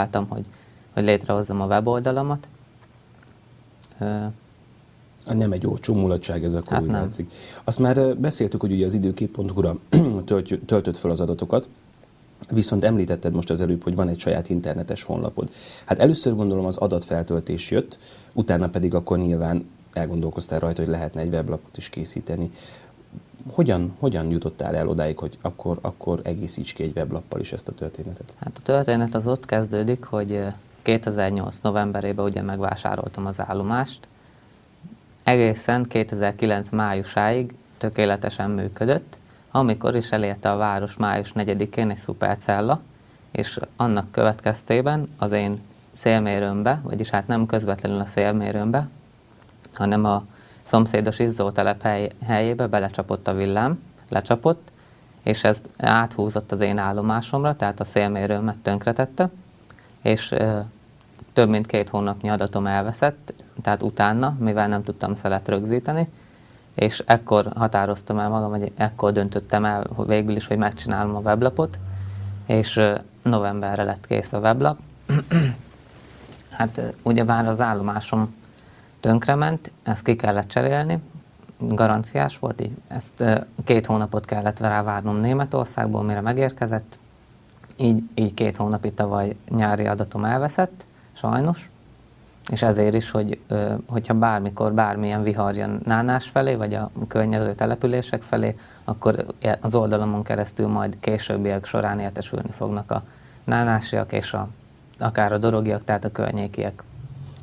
próbáltam, hogy létrehozzam a weboldalamat. Nem egy olcsó mulatság ez, akkor Hát úgy nem. látszik. Azt már beszéltük, hogy ugye az időkép.hu-ra töltött fel az adatokat, viszont említetted most az előbb, hogy van egy saját internetes honlapod. Hát először gondolom az adatfeltöltés jött, utána pedig akkor nyilván elgondolkoztál rajta, hogy lehetne egy weblapot is készíteni. Hogyan jutottál el odáig, hogy akkor egészíts ki egy weblappal is ezt a történetet? Hát a történet az ott kezdődik, hogy 2008 novemberében ugye megvásároltam az állomást. Egészen 2009 májusáig tökéletesen működött, amikor is elérte a város május 4-én egy szupercella, és annak következtében az én szélmérőmbe, vagyis hát nem közvetlenül a szélmérőmbe, hanem a szomszédos izzótelep helyébe belecsapott a villám, lecsapott, és ez áthúzott az én állomásomra, tehát a szélmérőmet tönkretette, és több mint 2 hónapnyi adatom elveszett, tehát utána, mivel nem tudtam szelet rögzíteni, és ekkor határoztam el magam, vagy ekkor döntöttem el végül is, hogy megcsinálom a weblapot, és novemberre lett kész a weblap. Hát ugyebár az állomásom tönkrement, ezt ki kellett cserélni, garanciás volt, így ezt 2 hónapot kellett rá várnom Németországból, mire megérkezett, így 2 hónapig tavaly nyári adatom elveszett, sajnos, és ezért is, hogyha bármikor bármilyen vihar jön Nánás felé, vagy a környező települések felé, akkor az oldalamon keresztül majd későbbiek során értesülni fognak a nánásiak és akár a dorogiak, tehát a környékiek.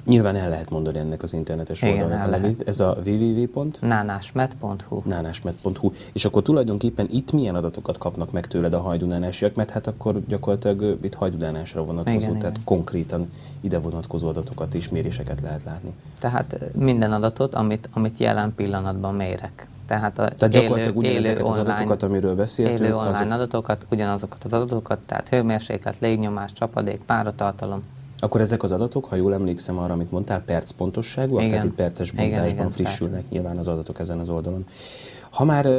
Nyilván el lehet mondani ennek az internetes oldalnak a nevét. Ez a www.nánásmed.hu. nánásmed.hu. És akkor tulajdonképpen itt milyen adatokat kapnak meg tőled a hajdunánásiak, mert hát akkor gyakorlatilag itt hajdunánásra vonatkozó, Igen, tehát igen. konkrétan ide vonatkozó adatokat és méréseket lehet látni. Tehát minden adatot, amit jelen pillanatban mérek. Tehát gyakorlatilag ugyanezeket az adatokat, amiről beszéltünk. Élő online adatokat, ugyanazokat az adatokat, tehát hőmérséklet, légnyomás, csapadék, páratartalom. Akkor ezek az adatok, ha jól emlékszem arra, amit mondtál, perc pontosságúak, tehát itt perces bontásban igen, frissülnek persze. nyilván az adatok ezen az oldalon. Ha már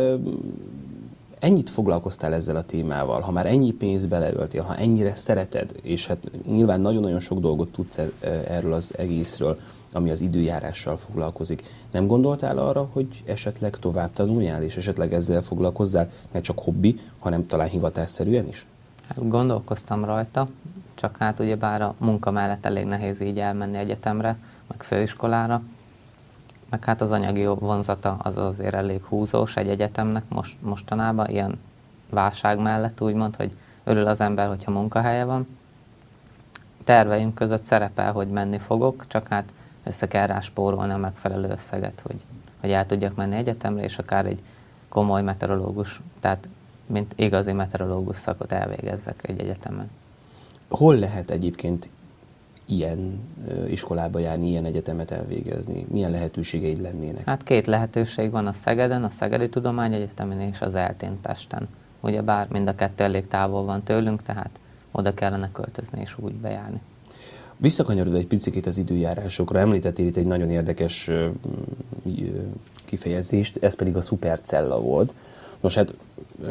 ennyit foglalkoztál ezzel a témával, ha már ennyi pénzt beleöltél, ha ennyire szereted, és hát nyilván nagyon-nagyon sok dolgot tudsz erről az egészről, ami az időjárással foglalkozik. Nem gondoltál arra, hogy esetleg tovább tanuljál, és esetleg ezzel foglalkozzál, ne csak hobbi, hanem talán hivatásszerűen is? Hát gondolkoztam rajta, csak hát ugyebár a munka mellett elég nehéz így elmenni egyetemre, meg főiskolára, meg hát az anyagi vonzata az azért elég húzós egy egyetemnek mostanában, ilyen válság mellett úgymond, hogy örül az ember, hogyha munkahelye van. Terveim között szerepel, hogy menni fogok, csak hát össze kell rá spórolni a megfelelő összeget, hogy el tudjak menni egyetemre, és akár egy komoly meteorológus, tehát mint igazi meteorológus szakot elvégezzek egy egyetemen. Hol lehet egyébként ilyen iskolába járni, ilyen egyetemet elvégezni? Milyen lehetőségeid lennének? Hát 2 lehetőség van a Szegeden, a Szegedi Tudományegyetemen és az ELTE-n Pesten. Ugyebár mind a 2 elég távol van tőlünk, tehát oda kellene költözni és úgy bejárni. Visszakanyarodva egy picit az időjárásokra, említettél itt egy nagyon érdekes kifejezést, ez pedig a szupercella volt. Nos hát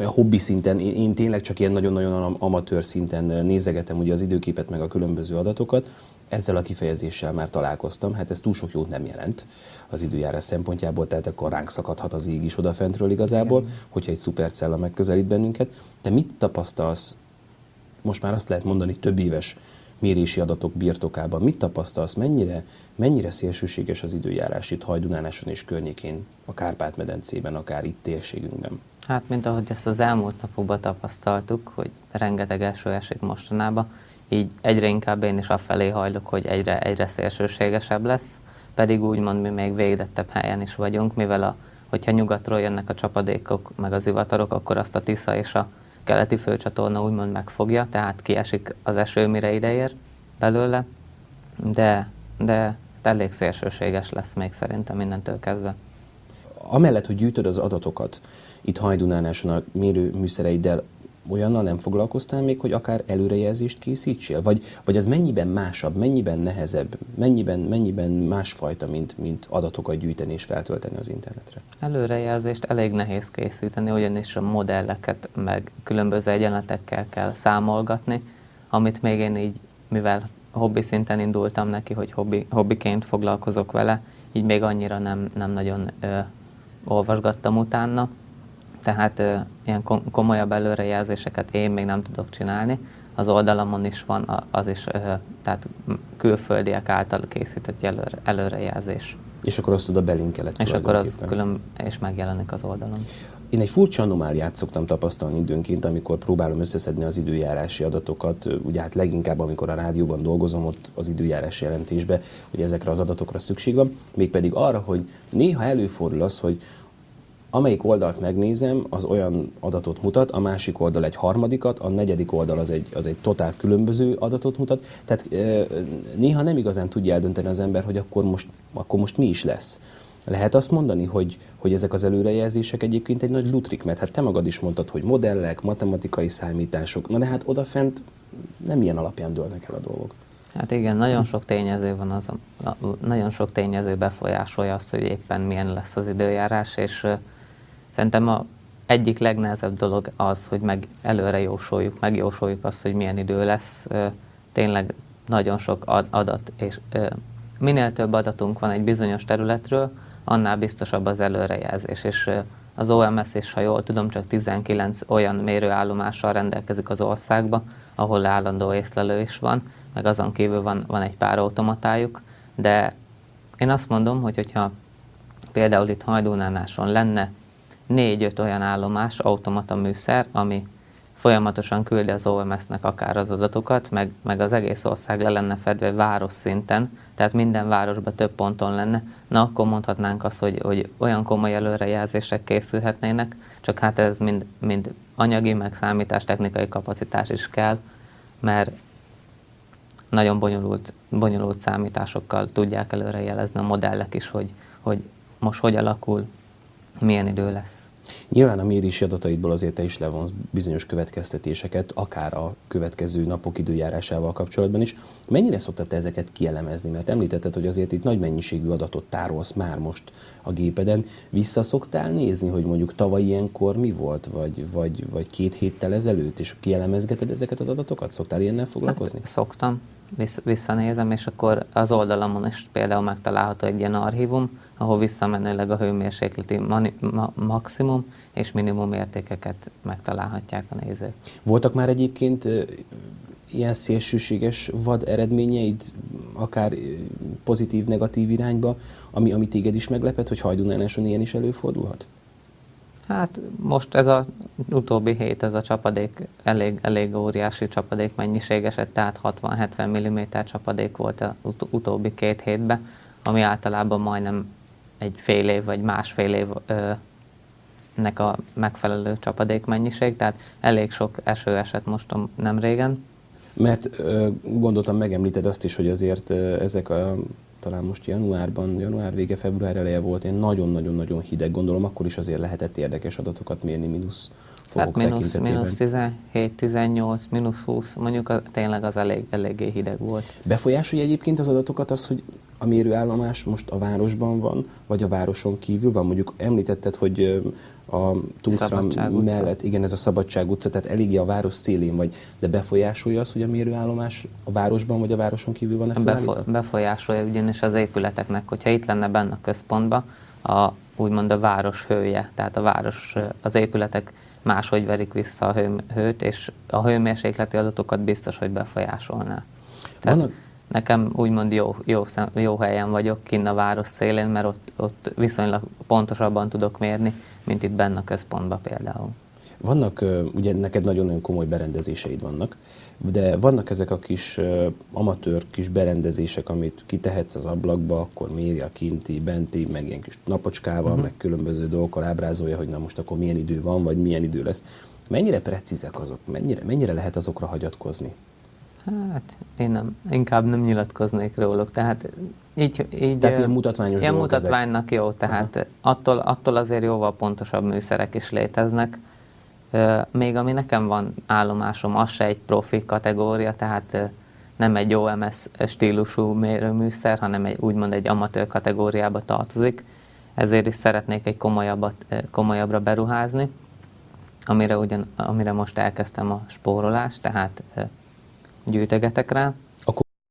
hobbi szinten, én tényleg csak ilyen nagyon-nagyon amatőr szinten nézegetem ugye az időképet meg a különböző adatokat, ezzel a kifejezéssel már találkoztam, hát ez túl sok jót nem jelent az időjárás szempontjából, tehát akkor ránk szakadhat az ég is odafentről igazából, igen, hogyha egy szupercella megközelít bennünket. De mit tapasztalsz, most már azt lehet mondani, több éves mérési adatok birtokában, mit tapasztalsz, mennyire szélsőséges az időjárás itt Hajdunánáson és környékén, a Kárpát-medencében, akár itt térségünkben? Hát, mint ahogy ezt az elmúlt napokban tapasztaltuk, hogy rengeteg eső esik mostanában, így egyre inkább én is afelé hajlok, hogy egyre szélsőségesebb lesz, pedig úgymond mi még védettebb helyen is vagyunk, mivel hogyha nyugatról jönnek a csapadékok, meg az zivatarok, akkor azt a Tisza és a keleti főcsatorna úgymond megfogja, tehát kiesik az eső, mire ideér belőle, de elég szélsőséges lesz még szerintem mindentől kezdve. Amellett, hogy gyűjtöd az adatokat itt Hajdunánáson a mérőműszereiddel, olyannal nem foglalkoztál még, hogy akár előrejelzést készítsél? Vagy az mennyiben másabb, mennyiben nehezebb, mennyiben másfajta, mint adatokat gyűjteni és feltölteni az internetre? Előrejelzést elég nehéz készíteni, ugyanis a modelleket meg különböző egyenletekkel kell számolgatni, amit még én így mivel hobbi szinten indultam neki, hogy hobbiként foglalkozok vele, így még annyira nem nagyon olvasgattam utána, tehát ilyen komolyabb előrejelzéseket én még nem tudok csinálni. Az oldalamon is van az is, tehát külföldiek által készített előrejelzés. És akkor azt oda belinkeled. És akkor az és megjelenik az oldalon. Én egy furcsa anomáliát szoktam tapasztalni időnként, amikor próbálom összeszedni az időjárási adatokat, ugye hát leginkább amikor a rádióban dolgozom, ott az időjárási jelentésbe, hogy ezekre az adatokra szükség van, mégpedig arra, hogy néha előfordul az, hogy amelyik oldalt megnézem, az olyan adatot mutat, a másik oldal egy harmadikat, a negyedik oldal az egy totál különböző adatot mutat. Tehát néha nem igazán tudja eldönteni az ember, hogy akkor most mi is lesz. Lehet azt mondani, hogy ezek az előrejelzések egyébként egy nagy lutrik, mert hát te magad is mondtad, hogy modellek, matematikai számítások, na de hát odafent nem ilyen alapján dőlnek el a dolgok. Hát igen, nagyon sok tényező van, nagyon sok tényező befolyásolja azt, hogy éppen milyen lesz az időjárás, és szerintem az egyik legnehezebb dolog az, hogy megjósoljuk azt, hogy milyen idő lesz. Tényleg nagyon sok adat, és minél több adatunk van egy bizonyos területről, annál biztosabb az előrejelzés. És az OMS is, ha jól tudom, csak 19 olyan mérőállomással rendelkezik az országban, ahol állandó észlelő is van, meg azon kívül van egy pár automatájuk, de én azt mondom, hogy hogyha például itt Hajdúnánáson lenne 4-5 olyan állomás, automata műszer, ami folyamatosan küldi az OMS-nek akár az adatokat, meg az egész ország le lenne fedve város szinten, tehát minden városban több ponton lenne, na akkor mondhatnánk azt, hogy olyan komoly előrejelzések készülhetnének, csak hát ez mind anyagi, meg számítástechnikai kapacitás is kell, mert nagyon bonyolult számításokkal tudják előrejelezni a modellek is, hogy most hogy alakul, milyen idő lesz. Nyilván a mérési adataidból azért te is levonsz bizonyos következtetéseket, akár a következő napok időjárásával kapcsolatban is. Mennyire szoktad te ezeket kielemezni? Mert említetted, hogy azért itt nagy mennyiségű adatot tárolsz már most a gépeden. Vissza szoktál nézni, hogy mondjuk tavaly ilyenkor mi volt, vagy 2 héttel ezelőtt, és kielemezgeted ezeket az adatokat? Szoktál ilyennel foglalkozni? Hát, szoktam, visszanézem, és akkor az oldalamon is például megtalálható egy ilyen archívum, ahol visszamenőleg a hőmérsékleti maximum és minimum értékeket megtalálhatják a nézők. Voltak már egyébként ilyen szélsőséges vad eredményeid, akár pozitív, negatív irányba, ami téged is meglepett, hogy Hajdúnánáson ilyen is előfordulhat? Hát most ez az utóbbi hét, ez a csapadék elég óriási csapadék mennyiség esett, tehát 60-70 mm csapadék volt az utóbbi 2 hétben, ami általában majdnem egy fél év vagy másfél évnek a megfelelő csapadékmennyiség, tehát elég sok eső esett most nem régen. Mert gondoltam, megemlíted azt is, hogy azért ezek talán most január vége, február eleje volt, ilyen nagyon-nagyon-nagyon hideg, gondolom, akkor is azért lehetett érdekes adatokat mérni mínuszfokok tekintetében. Mínusz 17, 18, mínusz 20, mondjuk tényleg az eléggé hideg volt. Befolyásolja egyébként az adatokat az, hogy a mérőállomás most a városban van, vagy a városon kívül van? Mondjuk említetted, hogy a Tungsram mellett, igen, ez a Szabadság utca, tehát eléggé a város szélén vagy, de befolyásolja az, hogy a mérőállomás a városban vagy a városon kívül van-e felállítva? Befolyásolja ugyanis az épületeknek, hogyha itt lenne benne a központban, úgymond a város hője, tehát az épületek máshogy verik vissza a hőt, és a hőmérsékleti adatokat biztos, hogy befolyásolná. Tehát nekem úgymond jó helyen vagyok kinn a város szélén, mert ott viszonylag pontosabban tudok mérni, mint itt benne a központban például. Vannak, ugye neked nagyon-nagyon komoly berendezéseid vannak, de vannak ezek a kis amatőr kis berendezések, amit kitehetsz az ablakba, akkor méri a kinti, benti, meg ilyen kis napocskával, meg különböző dolgokkal ábrázolja, hogy na most akkor milyen idő van, vagy milyen idő lesz. Mennyire precízek azok? Mennyire lehet azokra hagyatkozni? Hát én inkább nem nyilatkoznék róluk, tehát így tehát ilyen mutatványos ilyen dolgok mutatványnak ezek. Jó, tehát attól azért jóval pontosabb műszerek is léteznek. Még ami nekem van állomásom, az se egy profi kategória, tehát nem egy OMS stílusú mérőműszer, hanem úgymond egy amatőr kategóriába tartozik. Ezért is szeretnék egy komolyabbra beruházni, amire most elkezdtem a spórolást, tehát gyűjtögetek rá.